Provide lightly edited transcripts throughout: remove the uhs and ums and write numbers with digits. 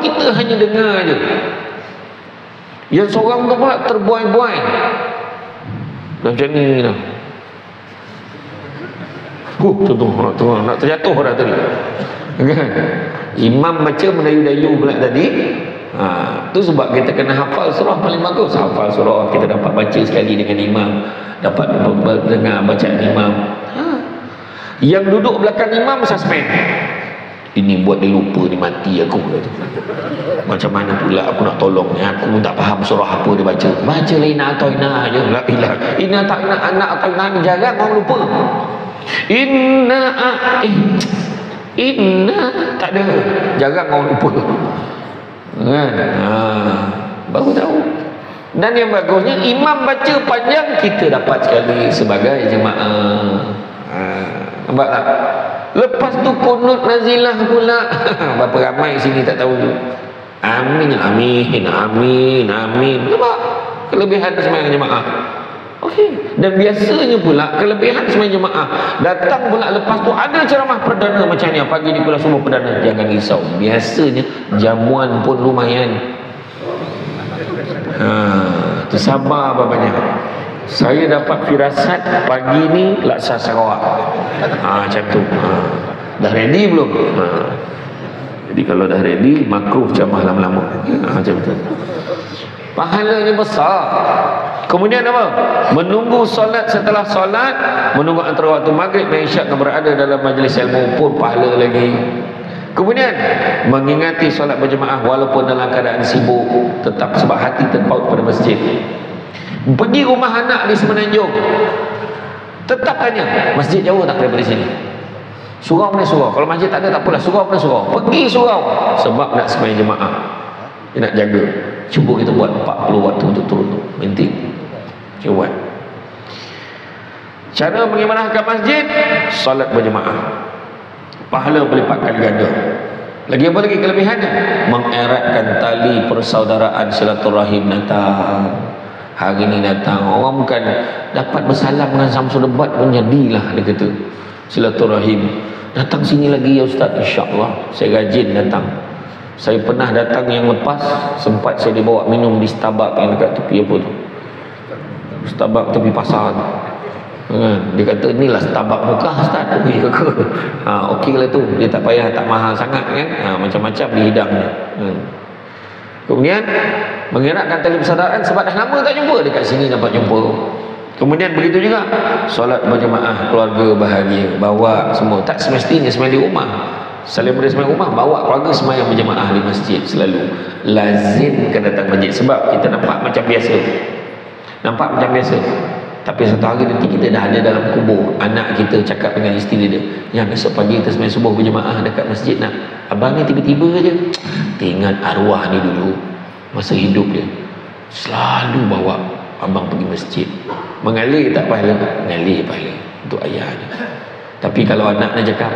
kita hanya dengar je. Yang seorang tu pula terbuai-buai. Macam ni dah. Tu nak terjatuh dah tadi. Kan? Imam baca mendayu-dayu pula tadi. Tu sebab kita kena hafal surah paling bagus. Hafal surah, kita dapat baca sekali dengan imam, dapat dengar bacaan imam. Yang duduk belakang imam suspend. Ini buat dia lupa, ni mati aku. Macam mana pula aku nak tolong ni? Aku pun tak faham surah apa dia baca. Baca lah inna atau inna je. La ilah. Inna tak inna, anak atau inna ni jarang orang lupa. Inna tak ada. Jarang orang lupa. Kan? Baru tahu. Dan yang bagusnya imam baca panjang, kita dapat sekali sebagai jemaah. Nampak tak? Lepas tu kunut nazilah pula. Berapa ramai sini tak tahu tu. Amin, amin, amin, amin. Nampak? Kelebihan sembahyang jemaah. Okey. Dan biasanya pula kelebihan sembahyang jemaah, datang pula lepas tu ada ceramah perdana macam ni, pagi di kuliah subuh perdana. Jangan risau. Biasanya jamuan pun lumayan. Tersabar babanya. Saya dapat firasat pagi ni Laksa Sarawak. Macam tu. Dah ready belum? Jadi kalau dah ready, makruh ceramah lama-lama. Macam tu. Pahalanya besar. Kemudian apa? Menunggu solat, setelah solat, menunggu antara waktu maghrib dan isyak dan berada dalam majlis ilmu pun pahala lagi. Kemudian mengingati solat berjemaah walaupun dalam keadaan sibuk, tetap sebab hati terpaut pada masjid. Pergi rumah anak di Semenanjung, tetap tanya, masjid jauh tak daripada sini? Surau mana surau? Kalau masjid tak ada tak apalah, surau mana surau? Pergi surau. Sebab nak sembahyang jemaah, dia nak jaga. Cuba kita buat 40 waktu untuk turun tu, penting. Cuba buat. Cara mengimanahkan masjid, solat berjemaah, pahala berlipat kali ganda. Lagi apa lagi kelebihannya? Mengeratkan tali persaudaraan, silaturahim datang. Hari ni datang, orang bukan dapat bersalam dengan Samsul Debat pun jadilah, dia kata silaturahim. Datang sini lagi ya Ustaz, insyaAllah saya rajin datang. Saya pernah datang yang lepas, sempat saya dibawa minum di Starbucks yang dekat tepi apa tu, Starbucks tepi pasar tu. Dia kata inilah Starbucks Mekah Ustaz. Okey lah tu, dia tak payah, tak mahal sangat kan. Macam-macam dihidangnya. Kemudian mengeratkan tali persaudaraan, sebab dah lama tak jumpa, dekat sini dapat jumpa. Kemudian begitu juga solat berjemaah, keluarga bahagia, bawa semua. Tak semestinya sembahyang di rumah. Saling boleh sembahyang rumah, bawa keluarga sembahyang berjemaah di masjid. Selalu lazimkan datang masjid, sebab kita nampak macam biasa. Nampak macam biasa. Tapi satu hari nanti kita dah ada dalam kubur. Anak kita cakap dengan isteri dia, yang besok pagi kita sembahyang subuh berjemaah dekat masjid nak. Abang ni tiba-tiba je teringat arwah ni dulu masa hidup dia selalu bawa abang pergi masjid. Mengalir tak pahala? Mengalir pahala untuk ayahnya. Tapi kalau anak nak cakap,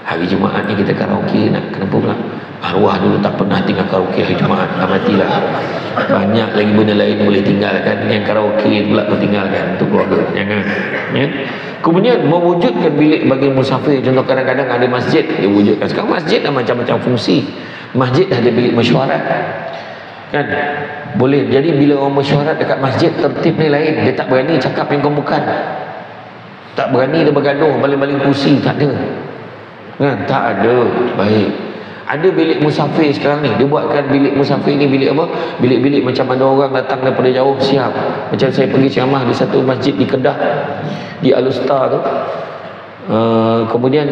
hari Jumaat ni kita karaoke nak, kenapa pula? Arwah dulu tak pernah tinggal karaoke hari Jumaat, matilah. Banyak lagi benda lain boleh tinggalkan, yang karaoke pula kau tinggalkan untuk keluarga. Jangan ya? Kemudian mewujudkan bilik bagi musafir. Contoh kadang-kadang ada masjid, dia wujudkan. Sekarang masjid dah macam-macam fungsi. Masjid dah ada bilik mesyuarat kan, boleh. Jadi bila orang mesyuarat dekat masjid, tertib ni lain. Dia tak berani cakap yang bukan, tak berani dia bergaduh baling-baling kursi, tak ada kan, tak ada. Baik, ada bilik musafir sekarang ni. Dia buatkan bilik musafir ni bilik apa? Bilik-bilik macam ada orang datang daripada jauh, siap. Macam saya pergi ceramah di satu masjid di Kedah, di Alustar tu. Kemudian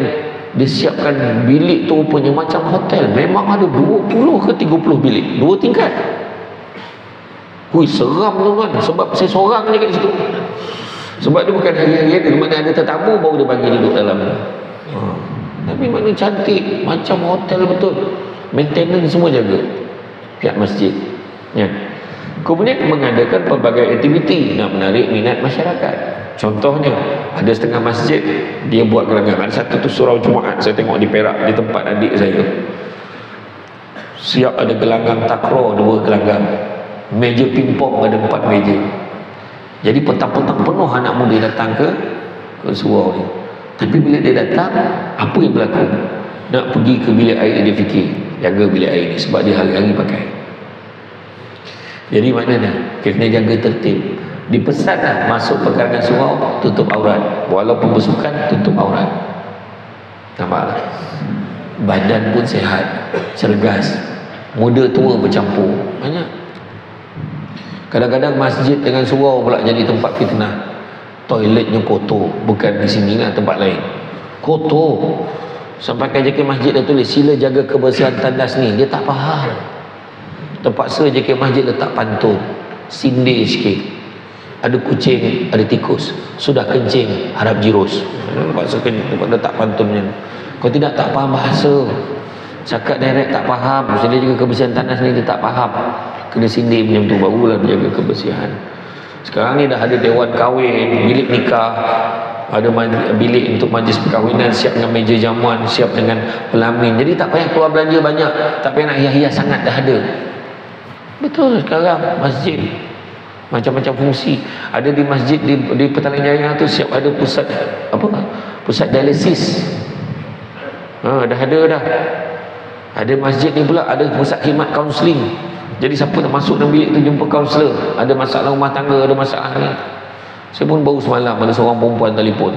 disiapkan bilik tu rupanya macam hotel. Memang ada 20 ke 30 bilik, 2 tingkat. Hui, seram tu kan. Sebab saya seorang je kat situ. Sebab dia bukan hari-hari ada, mana ada tetamu baru dia bagi duduk dalam. Tapi mana cantik, macam hotel betul. Maintenance semua jaga pihak masjid ya. Kemudian mengadakan pelbagai aktiviti nak menarik minat masyarakat. Contohnya ada setengah masjid dia buat gelanggang. Ada satu tu surau Jumaat, saya tengok di Perak, di tempat adik saya. Siap ada gelanggang takraw 2 gelanggang. Meja pingpong ada 4 meja. Jadi petang-petang penuh anak muda datang ke surau ni. Tapi bila dia datang, apa yang berlaku? Nak pergi ke bilik air, dia fikir jaga bilik air ni sebab dia hari-hari pakai. Jadi maknanya kena jaga tertib. Dipesanlah masuk pekarangan surau tutup aurat, walaupun bersukan tutup aurat. Nampaklah, badan pun sihat, cergas, muda tua bercampur. Banyak. Kadang-kadang masjid dengan surau pula jadi tempat fitnah. Toiletnya kotor, bukan di sini lah, tempat lain kotor. Sampai JK Masjid dah tulis sila jaga kebersihan tandas ni. Dia tak faham. Terpaksa JK Masjid letak pantun, sindir sikit. Ada kucing, ada tikus, sudah kencing harap jirus. Terpaksa letak pantunnya. Kau tidak tak faham bahasa, cakap direct tak faham. Sila jaga kebersihan tandas ni, dia tak faham. Kena sindir macam tu, barulah dia jaga kebersihan. Sekarang ni dah ada dewan kahwin, bilik nikah, ada bilik untuk majlis perkahwinan, siap dengan meja jamuan, siap dengan pelamin. Jadi tak payah keluar belanja banyak, tak payah nak hias-hias sangat, dah ada. Betul sekarang masjid macam-macam fungsi. Ada di masjid di Petaling Jaya tu siap ada pusat pusat dialisis. Dah ada dah. Ada masjid ni pula ada pusat khidmat kaunseling. Jadi siapa nak masuk dalam bilik tu jumpa kaunselor, ada masalah rumah tangga, ada masalah ni. Saya pun baru semalam ada seorang perempuan telefon.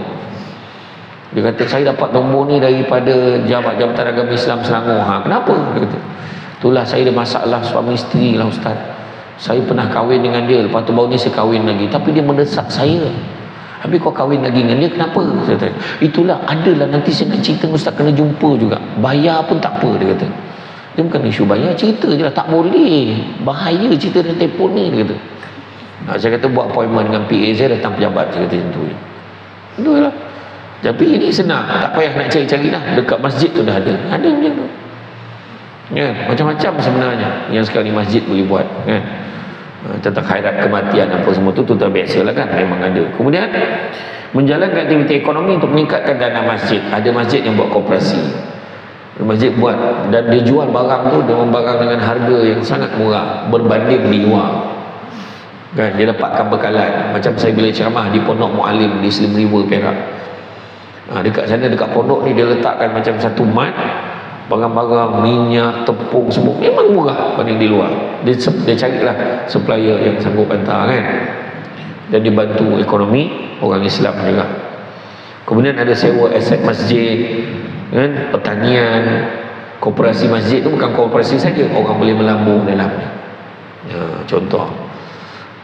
Dia kata saya dapat nombor ni daripada Jabatan Agama Islam Selangor. Kenapa? Dia kata, itulah saya ada masalah suami isteri lah Ustaz. Saya pernah kahwin dengan dia, lepas tu baru ni saya kahwin lagi, tapi dia mendesak saya. Habis kau kahwin lagi dengan dia, kenapa? Saya kata, itulah adalah nanti saya nak cerita Ustaz, kena jumpa juga. Bayar pun tak apa, dia kata. Dia bukan isu bayar, cerita je lah, tak boleh. Bahaya cerita dalam telefon ni, dia kata. Saya kata buat appointment dengan PA saya, datang pejabat, saya kata macam tu. Betul lah. Tapi ini senang, tak payah nak cari-cari lah. Dekat masjid tu dah ada. Ada macam tu. Kan? Macam-macam sebenarnya yang sekarang ni masjid boleh buat. Kan? Tentang khairat kematian apa semua tu tak biasa lah kan, memang ada. Kemudian menjalankan aktiviti ekonomi untuk meningkatkan dana masjid. Ada masjid yang buat koperasi, masjid buat, dan dia jual barang tu dengan barang dengan harga yang sangat murah berbanding di luar. Kan, dia dapatkan bekalan. Macam saya bila ceramah di Pondok Mualim di Slim River Perak. Dekat sana, dekat pondok ni dia letakkan macam satu mat, barang-barang minyak, tepung semua memang murah banding di luar. Dia carilah supplier yang sanggup hantar kan. Dan dibantu ekonomi orang Islam juga. Kemudian ada sewa aset masjid, kan, pertanian. Koperasi masjid tu bukan koperasi saja, orang boleh melambung dalamnya. Contoh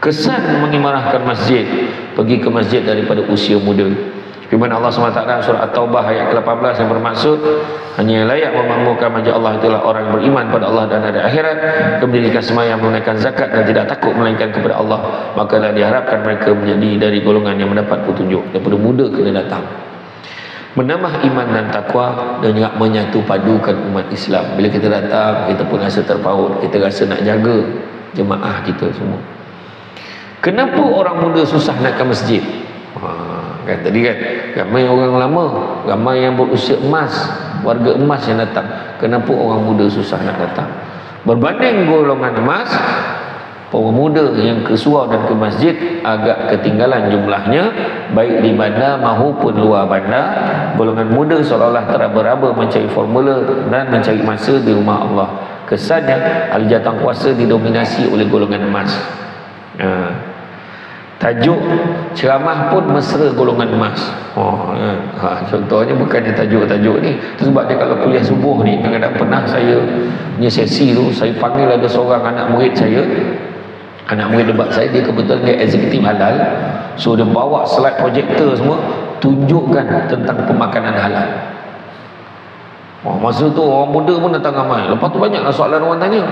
kesan mengimarahkan masjid, pergi ke masjid daripada usia muda. Firman Allah SWT surah At-Taubah ayat ke-18 yang bermaksud hanya yang layak memakmurkan masjid Allah itulah orang yang beriman pada Allah dan hari akhirat, mendirikan sembahyang, menunaikan zakat dan tidak takut melainkan kepada Allah, makalah diharapkan mereka menjadi dari golongan yang mendapat petunjuk. Daripada muda kena datang, menambah iman dan takwa dan juga menyatu padukan umat Islam. Bila kita datang, kita pun rasa terpaut, kita rasa nak jaga jemaah kita semua. Kenapa orang muda susah nak ke masjid? Kan tadi kan ramai orang lama, ramai yang berusia emas, warga emas yang datang. Kenapa orang muda susah nak datang? Berbanding golongan emas, orang muda yang ke surau dan ke masjid agak ketinggalan jumlahnya, baik di bandar maupun luar bandar. Golongan muda seolah-olah teraba-raba mencari formula dan mencari masa di rumah Allah. Kesannya ahli jawatan kuasa didominasi oleh golongan emas. Tajuk ceramah pun mesra golongan emas. Contohnya bukannya tajuk-tajuk ni. Sebab dia kalau kuliah subuh ni, kadang-kadang pernah saya punya sesi tu, saya panggil ada seorang anak murid saya, anak murid debat saya, dia kebetulan dia eksekutif halal. So dia bawa slide projektor semua, tunjukkan tentang pemakanan halal. Masa tu orang muda pun datang ramai. Lepas tu banyaklah soalan orang tanya.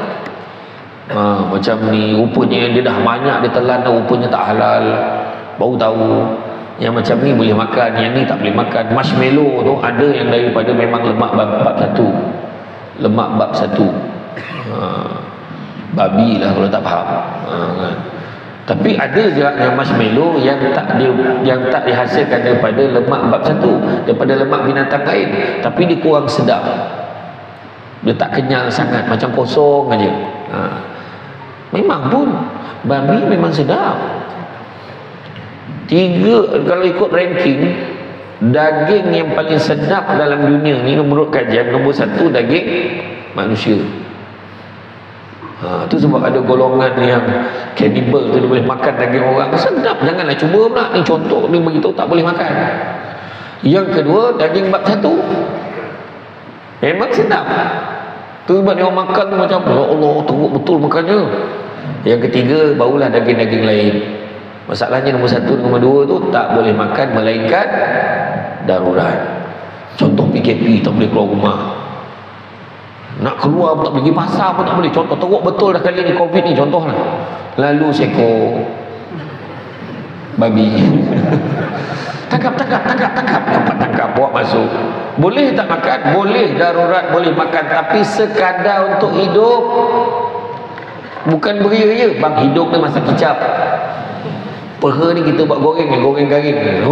Macam ni rupanya dia dah banyak dia telan dah, rupanya tak halal, baru tahu. Yang macam ni boleh makan, yang ni tak boleh makan. Marshmallow tu ada yang daripada memang lemak bab 1, lemak bab 1. Babi lah kalau tak faham. Kan? Tapi ada juga yang marshmallow yang tak dihasilkan daripada lemak bab 1, daripada lemak binatang lain, tapi dia kurang sedap, dia tak kenyal sangat, macam kosong aja. Memang pun babi memang sedap. Kalau ikut ranking daging yang paling sedap dalam dunia ni, menurut kajian, nombor 1 daging manusia. Tu sebab ada golongan yang cannibal tu, dia boleh makan daging orang. Sedap, janganlah cuba pula. Ni contoh ni beritahu tak boleh makan. Yang kedua, daging bab satu memang sedap. Tu sebab dia orang makan tu macam, ya Allah, teruk betul makannya. Yang ketiga, barulah daging-daging lain. Masalahnya nombor satu, nombor dua tu tak boleh makan melainkan darurat. Contoh PKP, tak boleh keluar rumah. Nak keluar pun tak boleh, pergi pasar pun tak boleh. Contoh teruk betul dah kali ni Covid ni, contohlah. Lalu seekor babi tangkap, bawa masuk. Boleh tak makan? Boleh, darurat boleh makan, tapi sekadar untuk hidup. Bukan beria-ria. Bang, hidup ni masa kicap. Peha ni kita buat goreng garing.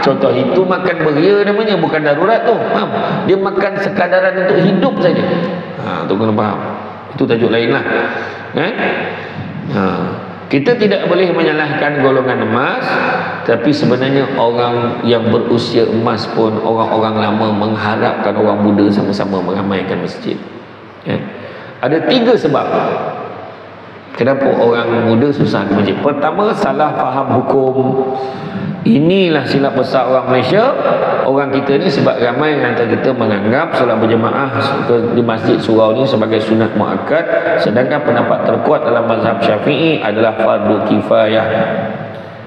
Contoh itu makan beria namanya, bukan darurat tu. Faham? Dia makan sekadaran untuk hidup saja. Tu kena faham. Itu tajuk lain lah. Kita tidak boleh menyalahkan golongan emas, tapi sebenarnya orang yang berusia emas pun, orang-orang lama mengharapkan orang muda sama-sama meramaikan masjid. Ada 3 sebab kenapa orang muda susah ke masjid. Pertama, salah faham hukum. Inilah silap besar orang Malaysia. Orang kita ni sebab ramai antara kita menganggap solat berjemaah di masjid surau ni sebagai sunat muakkad, sedangkan pendapat terkuat dalam mazhab Syafi'i adalah fardu kifayah.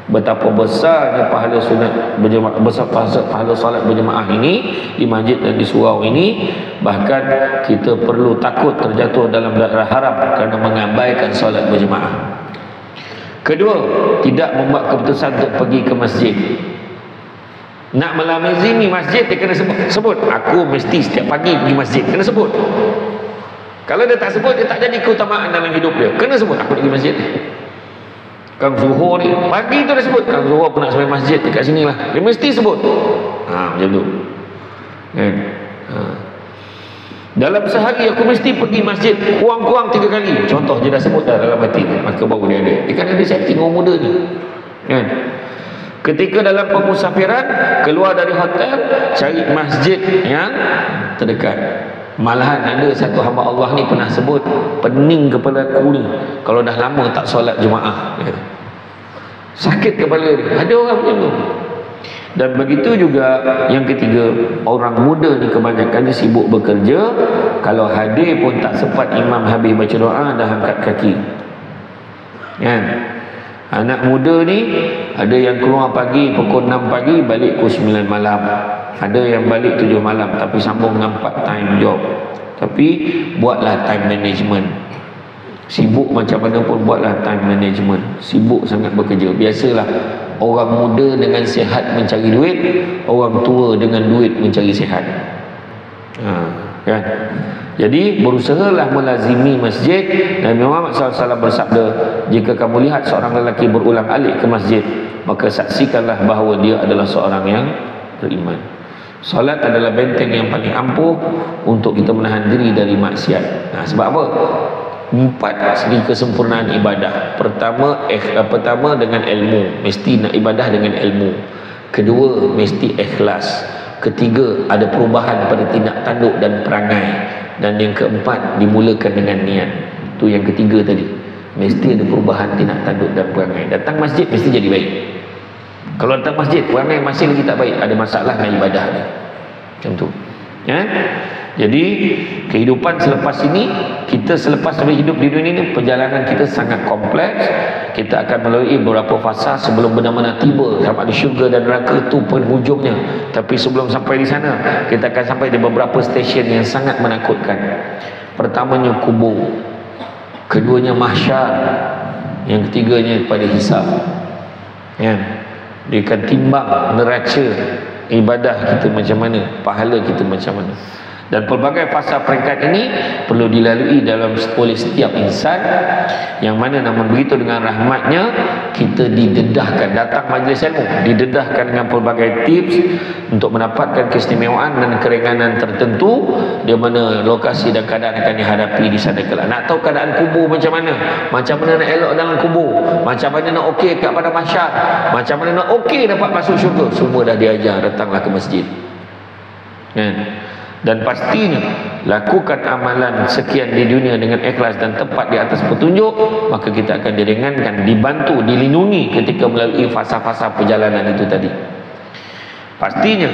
Betapa besarnya pahala sunat berjemaah, besar pahala solat berjemaah ini di masjid dan di surau ini, bahkan kita perlu takut terjatuh dalam daerah haram kerana mengabaikan solat berjemaah. Kedua, tidak membuat keputusan untuk pergi ke masjid. Nak melazimi masjid, dia kena sebut. Aku mesti setiap pagi pergi masjid. Kena sebut. Kalau dia tak sebut, dia tak jadi keutamaan dalam hidup dia. Kena sebut, aku nak pergi masjid. Kang Zuhur ni, pagi tu dah sebut, Kang Zuhur pun nak sampai masjid dekat sini lah. Dia mesti sebut. Macam tu. Dalam sehari aku mesti pergi masjid kurang-kurang 3 kali. Contoh dia dah sebut dah dalam hati, maka baru dia ada. Dia kan ada setting orang muda ni. Ketika dalam pemusafiran, keluar dari hotel, cari masjid yang terdekat. Malahan ada satu hamba Allah ni pernah sebut, pening kepala aku ni kalau dah lama tak solat jemaah. Sakit kepala ni. Ada orang macam tu. Dan begitu juga yang ketiga, orang muda ni kebanyakan dia sibuk bekerja. Kalau hadir pun tak sempat imam habis baca doa dah angkat kaki. Anak muda ni ada yang keluar pagi pukul 6 pagi, balik pukul 9 malam. Ada yang balik 7 malam tapi sambung dengan part time job. Tapi buatlah time management. Sibuk macam mana pun buatlah time management. Sibuk sangat bekerja. Biasalah orang muda dengan sihat mencari duit, orang tua dengan duit mencari sihat. Kan? Jadi berusahalah melazimi masjid. Dan Muhammad SAW bersabda, jika kamu lihat seorang lelaki berulang alik ke masjid, maka saksikanlah bahawa dia adalah seorang yang beriman. Solat adalah benteng yang paling ampuh untuk kita menahan diri dari maksiat. Sebab apa? 4 segi kesempurnaan ibadah. Pertama dengan ilmu. Mesti nak ibadah dengan ilmu. Kedua, mesti ikhlas. Ketiga, ada perubahan pada tindak tanduk dan perangai. Dan yang keempat, dimulakan dengan niat. Itu yang ketiga tadi. Mesti ada perubahan tindak tanduk dan perangai. Datang masjid mesti jadi baik. Kalau datang masjid perangai masih lagi tak baik, ada masalah dengan ibadah ni. Macam tu. Jadi kehidupan selepas ini, kita selepas hidup di dunia ini, perjalanan kita sangat kompleks. Kita akan melalui beberapa fasa sebelum benar-benar tiba sama di syurga dan neraka, itu penghujungnya. Tapi sebelum sampai di sana, kita akan sampai di beberapa stesen yang sangat menakutkan. Pertamanya kubur, keduanya mahsyar, yang ketiganya pada hisab. Dia akan timbang neraca ibadah kita macam mana, pahala kita macam mana. Dan pelbagai fasa peringkat ini perlu dilalui oleh setiap insan, yang mana namun begitu dengan rahmatnya kita didedahkan, datang majlis ilmu didedahkan dengan pelbagai tips untuk mendapatkan keistimewaan dan keringanan tertentu, di mana lokasi dan keadaan akan dihadapi di sana kelak. Nak tahu keadaan kubur macam mana nak elok dalam kubur, macam mana nak okey kat pada mahsyar, macam mana nak okey dapat masuk syurga, semua dah diajar. Datanglah ke masjid. Dan pastinya lakukan amalan sekian di dunia dengan ikhlas dan tepat di atas petunjuk, maka kita akan diringankan, dibantu, dilindungi ketika melalui fasa-fasa perjalanan itu tadi. Pastinya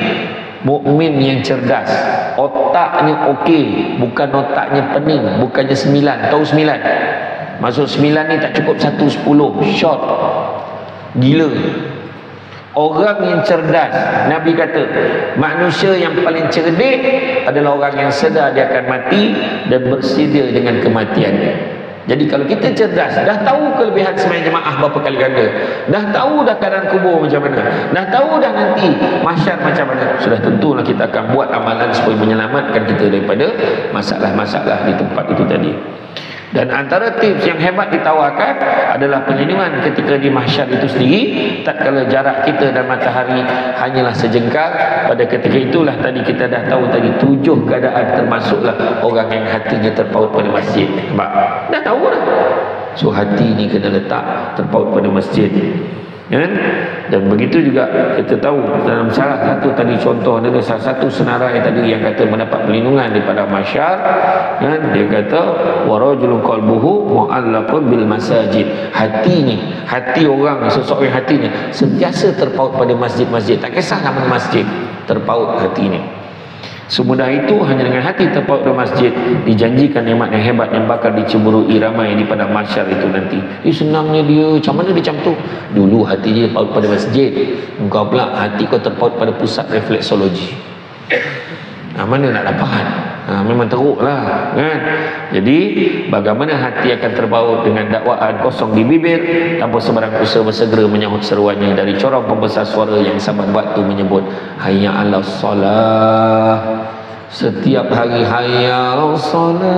mukmin yang cerdas, otaknya okey, bukan otaknya pening, bukannya 9, tahu 9? Maksud 9 ni tak cukup 1, 10, short, gila. Orang yang cerdas, Nabi kata manusia yang paling cerdik adalah orang yang sedar dia akan mati dan bersedia dengan kematiannya. Jadi kalau kita cerdas, dah tahu kelebihan sembahyang jemaah berapa kali ganda, dah tahu dah keadaan kubur macam mana, dah tahu dah nanti mahsyar macam mana, sudah tentulah kita akan buat amalan supaya menyelamatkan kita daripada masalah-masalah di tempat itu tadi. Dan antara tips yang hebat ditawarkan adalah perlindungan ketika di mahsyar itu sendiri, tatkala jarak kita dan matahari hanyalah sejengkal. Pada ketika itulah tadi kita dah tahu tadi 7 keadaan, termasuklah orang yang hatinya terpaut pada masjid. Nampak? Dah tahu dah. So hati ni kena letak terpaut pada masjid. Kan? Dan begitu juga kita tahu dalam salah satu tadi contoh, ada salah satu senarai tadi yang kata mendapat perlindungan daripada mahsyar, kan? Dia kata warajulun qalbuhu mu'allaqun bil masajid. Hati orang, seseorang hatinya sentiasa terpaut pada masjid-masjid, tak kisahlah mana masjid, terpaut hatinya. Semudah itu, hanya dengan hati terpaut di masjid dijanjikan nikmat yang hebat yang bakal diceburui ramai di padang mahsyar itu nanti. Senangnya dia, macam mana dia macam tu? Dulu hati dia terpaut pada masjid, engkau pula hati kau terpaut pada pusat refleksologi. Mana nak dapat? Memang teruk lah, kan? Jadi bagaimana hati akan terbaut dengan dakwaan kosong di bibir tanpa sebarang usaha bersegera menyahut seruannya dari corong pembesar suara yang saban waktu menyebut hayya 'alas solah. Setiap hari hayya 'alas solah.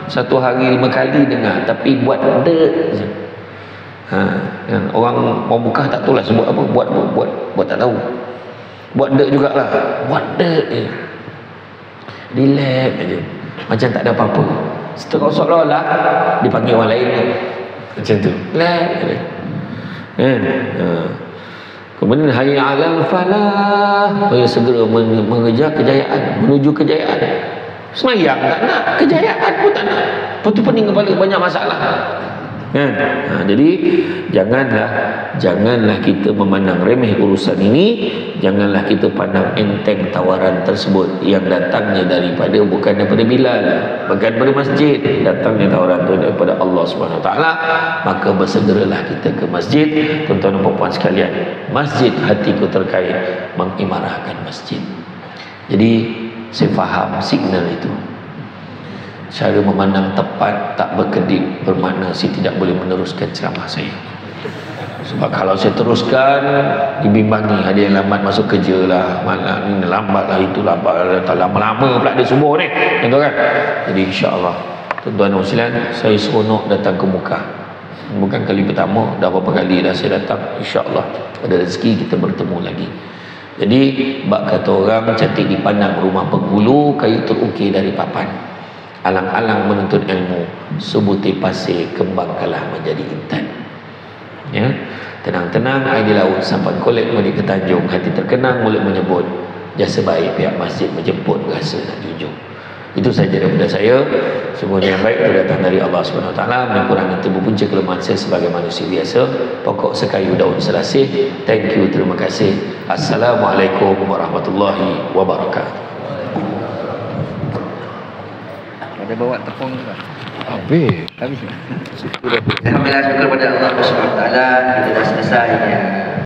Satu hari 5 kali dengar, tapi buat dek je. Orang mau buka tak tahu lah sebut apa, buat tak tahu, buat dek jugalah, buat dek je, relax aja, macam tak ada apa-apa, seolah-olah dipanggil orang lain tu. Macam tu, relax kan? Kemudian hayya 'alal falah, segera mengejar kejayaan, menuju kejayaan. Semayang tak nak, kejayaan pun tak nak, lepas tu pening kepala, banyak masalah, kan? Jadi janganlah kita memandang remeh urusan ini, janganlah kita pandang enteng tawaran tersebut yang datangnya daripada, bukan daripada Bilal, bukan daripada masjid, datangnya tawaran itu daripada Allah Subhanahu Wa Taala. Maka bersegeralah kita ke masjid, tuan-tuan dan puan-puan sekalian. Masjid hatiku terkait mengimarahkan masjid. Jadi saya faham signal itu. Cara memandang tepat tak berkedip bermakna saya tidak boleh meneruskan ceramah saya. Sebab kalau saya teruskan dibimbangi, ada yang lambat masuk kerja lah, malam ni lambat lah, itu lambat, tak lama-lama pula dia subuh ni, gitu kan? Jadi insya-Allah tuan-tuan dan sekalian, saya seronok datang ke muka. Bukan kali pertama, dah berapa kali dah saya datang. Insya-Allah ada rezeki kita bertemu lagi. Jadi bab kata orang cantik dipandang rumah penghulu, kayu terukir dari papan. Alang-alang menuntut ilmu, sebutir pasir kembang kalah menjadi intan. Ya, tenang-tenang air di laut, sampan kolek mudik ke Tanjung, hati terkenang mulut menyebut, jasa baik pihak masjid menjemput, rasa nak junjung. Itu saja daripada saya. Semuanya yang baik itu datang dari Allah Subhanahu Wa Taala. Mengurangi tubuh punca kelemahan saya sebagai manusia biasa. Pokok sekayu daun selasih. Thank you, terima kasih. Assalamualaikum warahmatullahi wabarakatuh. Ada bawa tepung ke? Habis. Alhamdulillah, syukur kepada Allah Subhanahu Wa Taala, kita dah selesai